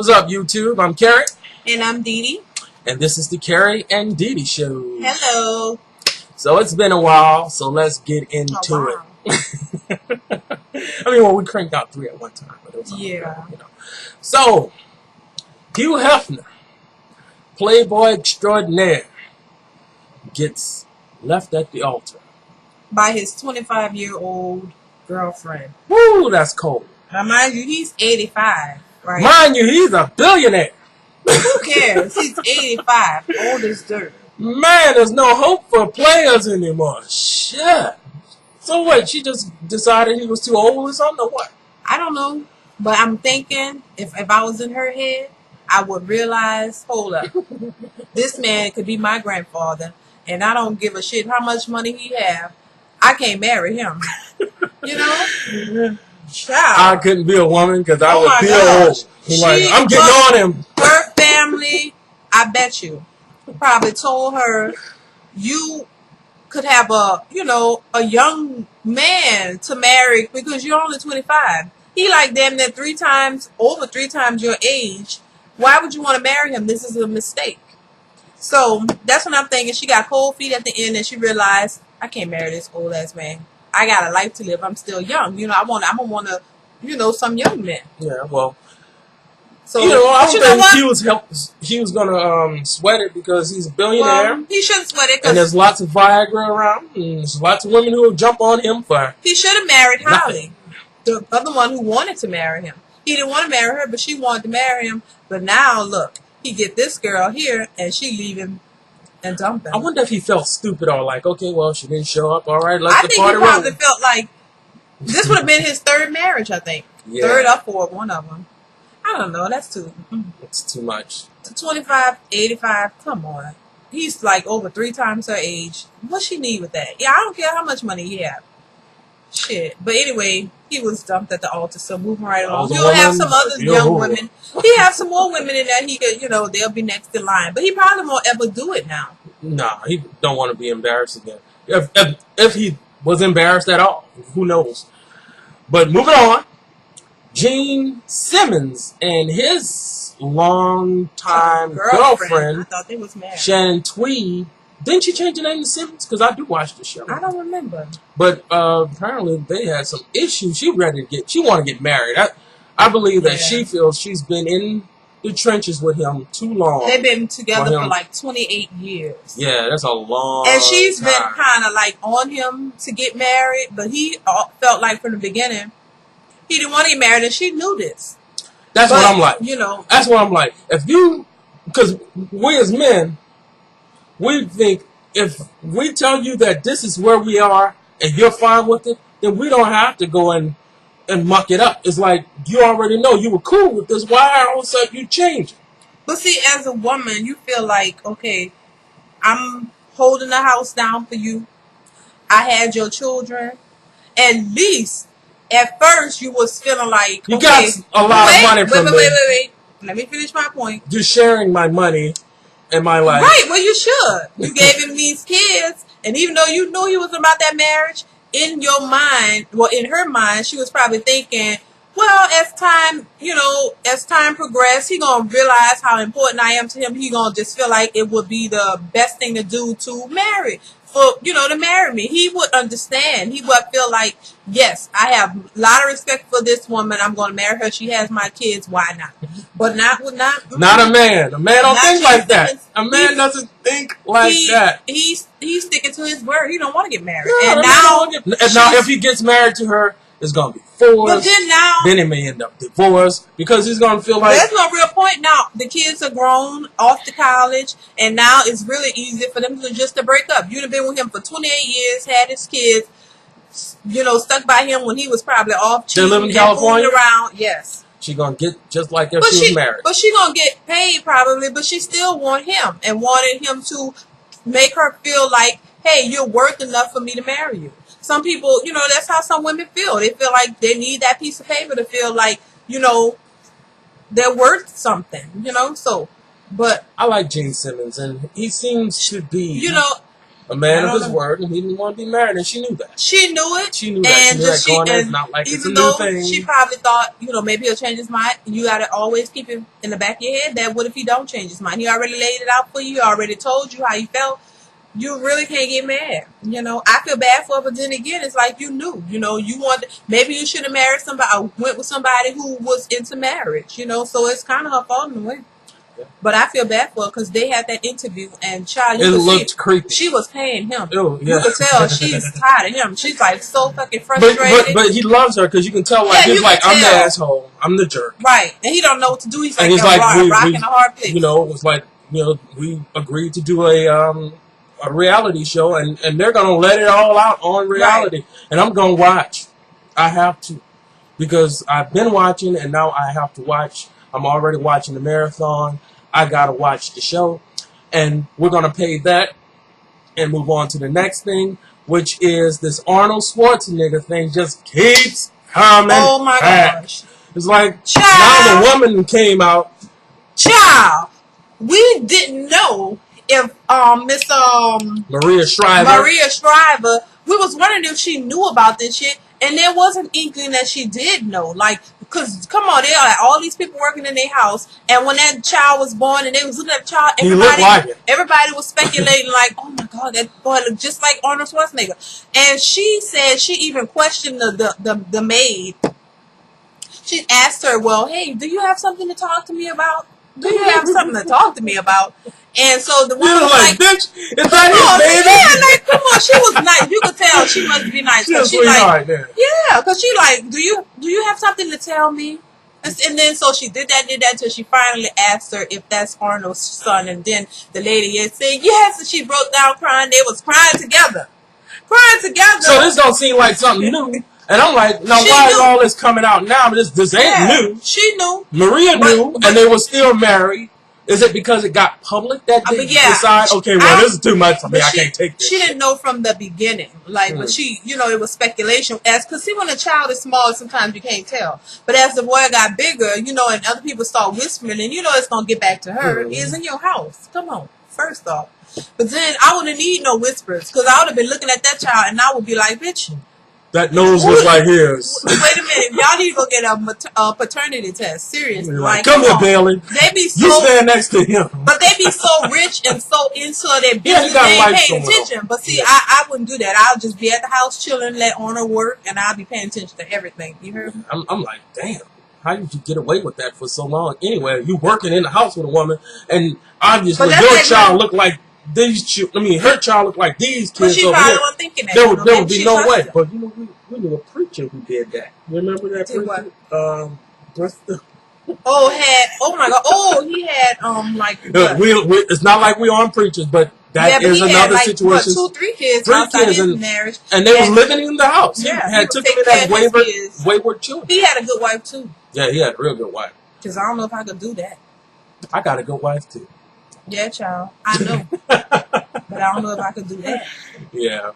What's up, YouTube? I'm Kerry. And I'm Dee Dee. And this is the Kerry and Dee Dee Show. Hello. So it's been a while, so let's get into it. I mean, well, we cranked out 3 at one time. But it was yeah. You know. So, Hugh Hefner, Playboy extraordinaire, gets left at the altar. By his 25-year-old girlfriend. Woo, that's cold. Now, mind you, he's 85, right? Mind you, he's a billionaire. Who cares? He's 85, old as dirt. Man, there's no hope for players anymore. Shit. So what, she just decided he was too old or something, or what? I don't know, but I'm thinking if I was in her head, I would realize, hold up, this man could be my grandfather, and I don't give a shit how much money he have. I can't marry him. You know? Child. I couldn't be a woman because I would feel old. Like, I'm getting on him. Her family, I bet you, probably told her you could have a young man to marry because you're only 25. He like damn near over three times your age. Why would you want to marry him? This is a mistake. So that's what I'm thinking. She got cold feet at the end and she realized, I can't marry this old ass man. I got a life to live. I'm still young. I'm gonna want to, some young men. Yeah, well. So, I don't think he was gonna sweat it because he's a billionaire. Well, he shouldn't sweat it. And there's lots of Viagra around. And there's lots of women who will jump on him for. He should have married Holly, the other one who wanted to marry him. He didn't want to marry her, but she wanted to marry him. But now, look, he get this girl here, and she leave him and dump him. I wonder if he felt stupid or like, okay, well, she didn't show up. All right, let's I the think party he probably roll. felt like this would have been his third marriage. I think third or fourth, one of them. I don't know. That's too. It's too much. 25, 85. Come on. He's like over 3 times her age. What she need with that? Yeah, I don't care how much money he have. Shit. But anyway, he was dumped at the altar. So moving right along. He'll have some other young women. He have some more women in there. He could, they'll be next in line. But he probably won't ever do it now. Nah, he don't want to be embarrassed again. If he was embarrassed at all, who knows? But moving on. Gene Simmons and his longtime girlfriend, I thought they was married. Shannon Tweed. Didn't she change the name to Simmons? Because I do watch the show. I don't remember. But apparently they had some issues. She want to get married. I believe that she feels she's been in the trenches with him too long. They've been together for like 28 years. Yeah, that's a long And she's time. been kind of like on him to get married, but he felt like from the beginning he didn't want to get married, and she knew this. That's what I'm like. That's what I'm like. Because we as men, we think if we tell you that this is where we are and you're fine with it, then we don't have to go and muck it up. It's like you already know you were cool with this. Why all of a sudden you change? But see, as a woman, you feel like, okay, I'm holding the house down for you. I had your children. At least, at first, you was feeling like, you got a lot of money from me. Wait. Let me finish my point. You're sharing my money and my life. Right, well, you should. You gave him these kids, and even though you knew he was about that marriage, in your mind, in her mind, she was probably thinking, well, as time progressed, he gonna realize how important I am to him. He gonna just feel like it would be the best thing to do to marry. To marry me. He would understand. He would feel like, yes, I have a lot of respect for this woman. I'm going to marry her. She has my kids. Why not? But not a man. A man don't think like that. A man doesn't think like that. He's sticking to his word. He don't want to get married. Yeah, and now if he gets married to her, it's going to be forced. But then it may end up divorced because he's going to feel like... There's no real point now. The kids are grown, off to college, and now it's really easy for them to break up. You'd have been with him for 28 years, had his kids, stuck by him when he was probably off cheating. They live in California? Around. Yes. She going to get just like if she was married. But she going to get paid probably, but she still want him and wanted him to make her feel like, hey, you're worth enough for me to marry you. Some people, that's how some women feel. They feel like they need that piece of paper to feel like, they're worth something, so, but. I like Gene Simmons, and he seems to be, a man of his word, and he didn't want to be married, and she knew that. She knew it. She knew that. And She knew that going in, not like it's a new thing. She probably thought, maybe he'll change his mind. You got to always keep it in the back of your head that what if he don't change his mind? He already laid it out for you. He already told you how he felt. You really can't get mad. I feel bad for her, but then again, it's like you knew. Maybe you should have married somebody or went with somebody who was into marriage, so it's kind of her fault in a way. Yeah. But I feel bad for her because they had that interview and child, it looked creepy. She was paying him. Ew, yeah. You could tell she's tired of him. She's like so fucking frustrated. But he loves her because you can tell he's like, I'm the asshole. I'm the jerk. Right. And he don't know what to do. He's like, rocking a hard place. It was like, we agreed to do a reality show, and they're going to let it all out on reality. Right. And I'm going to watch. I have to. Because I've been watching, and now I have to watch. I'm already watching the marathon. I got to watch the show. And we're going to pay that and move on to the next thing, which is this Arnold Schwarzenegger thing just keeps coming Oh, my back. gosh. It's like, Child. now the woman came out. Child. We didn't know if Miss Maria Shriver, we was wondering if she knew about this shit, and there was an inkling that she did know. Like, because come on, there are all these people working in their house, and when that child was born, and they was looking at the child, everybody was speculating like, oh my god, that boy looked just like Arnold Schwarzenegger. And she said she even questioned the maid. She asked her, well, hey, do you have something to talk to me about? Do you have something to talk to me about? And so the woman was like, bitch, is that his baby? Yeah, like, come on, she was nice. You could tell she must be nice. Because she like, do you have something to tell me? And then so she did that until she finally asked her if that's Arnold's son. And then the lady said yes, and she broke down crying. They was crying together. So this don't seem like something new. And I'm like, now why is all this coming out now? This ain't new. She knew. Maria knew, and they were still married. Is it because it got public that they decide, okay, well, this is too much for me. I can't take this. She didn't know from the beginning. Like, but she, it was speculation. Because, see, when a child is small, sometimes you can't tell. But as the boy got bigger, and other people start whispering, and it's going to get back to her. It's in your house. Come on, first off. But then I wouldn't need no whispers. Because I would have been looking at that child, and I would be like, bitch. That nose was like his. Wait a minute. Y'all need to go get a paternity test. Seriously. Like, come here, Bailey. They be so, you stand next to him. But they be so rich and so into their business, they ain't paying attention. But see, I wouldn't do that. I'll just be at the house chilling, let Arnold work, and I'll be paying attention to everything. You heard me? I'm like, damn. How did you get away with that for so long? Anyway, you working in the house with a woman, and obviously your child looked like her child looked like these kids. But she probably wasn't thinking that. There would be no way. But we knew a preacher who did that. You remember that preacher? Oh my God! Oh, he had it's not like we aren't preachers, but that is another situation. 2-3 kids outside his marriage, and they was living in the house. Yeah, he took him in as wayward children. He had a good wife too. Yeah, he had a real good wife. Because I don't know if I could do that. I got a good wife too. Yeah, child. I know. But I don't know if I could do that. Yeah.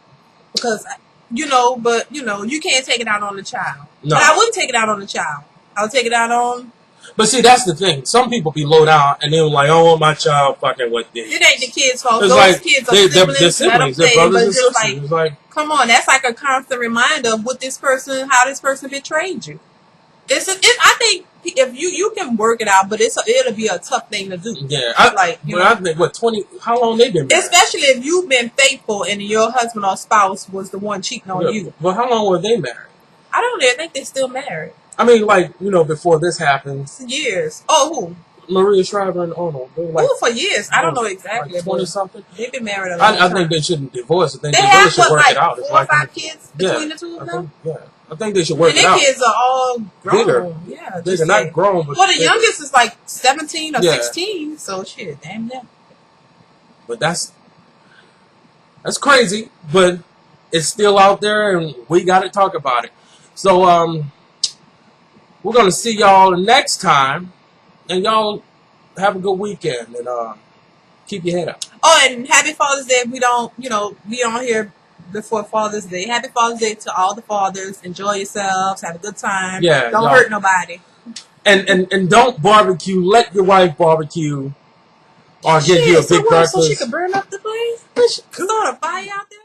Because, you can't take it out on the child. No. But I wouldn't take it out on the child. I would take it out on... But see, that's the thing. Some people be low down and they're like, oh, my child fucking with this. It ain't the kids' fault. It's Those kids are siblings. They're siblings. They're brothers and sisters. It's like, come on. That's like a constant reminder of how this person betrayed you. I think if you can work it out, but it'll be a tough thing to do. Yeah, I think 20? How long they been married? Especially if you've been faithful and your husband or spouse was the one cheating on you. Well, how long were they married? I don't know. I think they're still married. I mean, before this happens. Years. Oh, who? Maria Shriver and Arnold. For years. I don't know exactly. 20 something. They've been married a long time. I think they shouldn't divorce. I think they really should work it out. 4 or 5 kids between the two of them. I think they should work it out. And their kids are all grown. Bigger. Yeah. They're not grown, but... Well, the youngest is like 17 or 16, so shit, damn them. But that's crazy, but it's still out there, and we got to talk about it. So, we're going to see y'all next time, and y'all have a good weekend, and keep your head up. Oh, and happy Father's Day. We don't, be on here before Father's Day. Happy Father's Day to all the fathers. Enjoy yourselves. Have a good time. Yeah, don't hurt nobody. And don't barbecue. Let your wife barbecue. or get you a big so what? So she breakfast. could burn up the place? Start a fire out there?